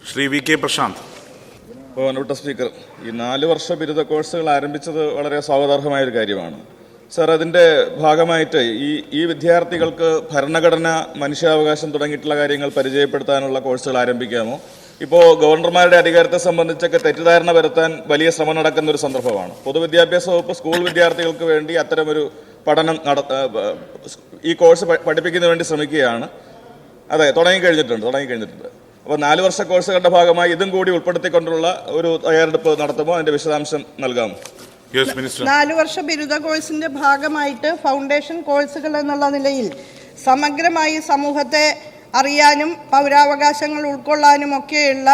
Shri V K Prashant. ബഹുമാനപ്പെട്ട speaker, ഈ 4 വർഷ ബിരുദ കോഴ്സുകൾ ആരംഭിച്ചത് വളരെ സ്വാഗതാർഹമായൊരു കാര്യമാണ്. സർ, അതിൻ്റെ ഭാഗമായിട്ട് ഈ വിദ്യാർത്ഥികൾക്ക് ഭരണഘടന, മനുഷ്യാവകാശം തുടങ്ങിയിട്ടുള്ള കാര്യങ്ങൾ പരിചയപ്പെടുത്താനുള്ള കോഴ്സുകൾ ആരംഭിക്കാമോ? ഇപ്പോൾ ഗവർണർമാരുടെ അധികാരത്തെ സംബന്ധിച്ചൊക്കെ തെറ്റിദ്ധാരണ വരുത്താൻ വലിയ ശ്രമം നടക്കുന്ന ഒരു സന്ദർഭമാണ്. പൊതുവിദ്യാഭ്യാസ വകുപ്പ് സ്കൂൾ വിദ്യാർത്ഥികൾക്ക് വേണ്ടി അത്തരമൊരു പഠനം ഈ കോഴ്സ് പഠിപ്പിക്കുന്നതിന് വേണ്ടി ശ്രമിക്കുകയാണ്. അതെ, തുടങ്ങിക്കഴിഞ്ഞിട്ടുണ്ട്. അപ്പോൾ 4 വർഷ കോഴ്സുകളുടെ ഭാഗമായി ഇതും കൂടി ഉൾപ്പെടുത്തിക്കൊണ്ടുള്ള ഒരു തയ്യാറെടുപ്പ് നടത്തുമ്പോൾ അതിൻ്റെ വിശദാംശം നൽകാമോ? 4 വർഷ ബിരുദ കോഴ്സിന്റെ ഭാഗമായിട്ട് ഫൗണ്ടേഷൻ കോഴ്സുകൾ എന്നുള്ള നിലയിൽ സമഗ്രമായി സമൂഹത്തെ അറിയാനും പൗരാവകാശങ്ങൾ ഉൾക്കൊള്ളാനും ഒക്കെയുള്ള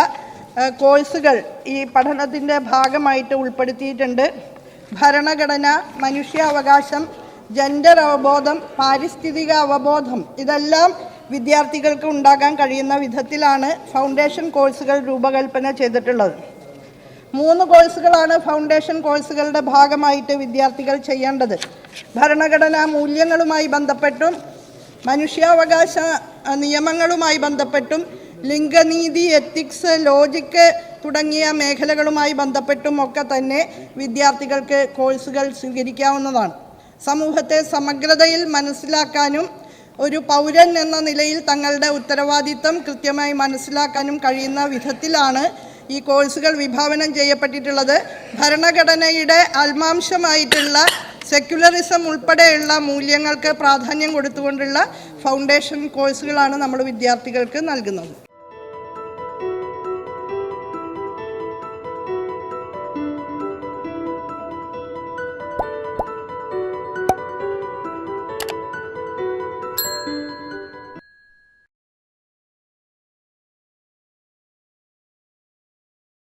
കോഴ്സുകൾ ഈ പഠനത്തിൻ്റെ ഭാഗമായിട്ട് ഉൾപ്പെടുത്തിയിട്ടുണ്ട്. ഭരണഘടന, മനുഷ്യാവകാശം, ജെൻഡർ അവബോധം, പാരിസ്ഥിതിക അവബോധം, ഇതെല്ലാം വിദ്യാർത്ഥികൾക്ക് ഉണ്ടാകാൻ കഴിയുന്ന വിധത്തിലാണ് ഫൗണ്ടേഷൻ കോഴ്സുകൾ രൂപകൽപ്പന ചെയ്തിട്ടുള്ളത്. 3 കോഴ്സുകളാണ് ഫൗണ്ടേഷൻ കോഴ്സുകളുടെ ഭാഗമായിട്ട് വിദ്യാർത്ഥികൾ ചെയ്യേണ്ടത്. ഭരണഘടനാ മൂല്യങ്ങളുമായി ബന്ധപ്പെട്ടും മനുഷ്യാവകാശ നിയമങ്ങളുമായി ബന്ധപ്പെട്ടും ലിംഗനീതി, എത്തിക്സ്, ലോജിക്ക് തുടങ്ങിയ മേഖലകളുമായി ബന്ധപ്പെട്ടും ഒക്കെ തന്നെ വിദ്യാർത്ഥികൾക്ക് കോഴ്സുകൾ സ്വീകരിക്കാവുന്നതാണ്. സമൂഹത്തെ സമഗ്രതയിൽ മനസ്സിലാക്കാനും ഒരു പൗരൻ എന്ന നിലയിൽ തങ്ങളുടെ ഉത്തരവാദിത്തം കൃത്യമായി മനസ്സിലാക്കാനും കഴിയുന്ന വിധത്തിലാണ് ഈ കോഴ്സുകൾ വിഭാവനം ചെയ്യപ്പെട്ടിട്ടുള്ളത്. ഭരണഘടനയുടെ ആത്മാംശമായിട്ടുള്ള സെക്യുലറിസം ഉൾപ്പെടെയുള്ള മൂല്യങ്ങൾക്ക് പ്രാധാന്യം കൊടുത്തുകൊണ്ടുള്ള ഫൗണ്ടേഷൻ കോഴ്സുകളാണ് നമ്മൾ വിദ്യാർത്ഥികൾക്ക് നൽകുന്നത്.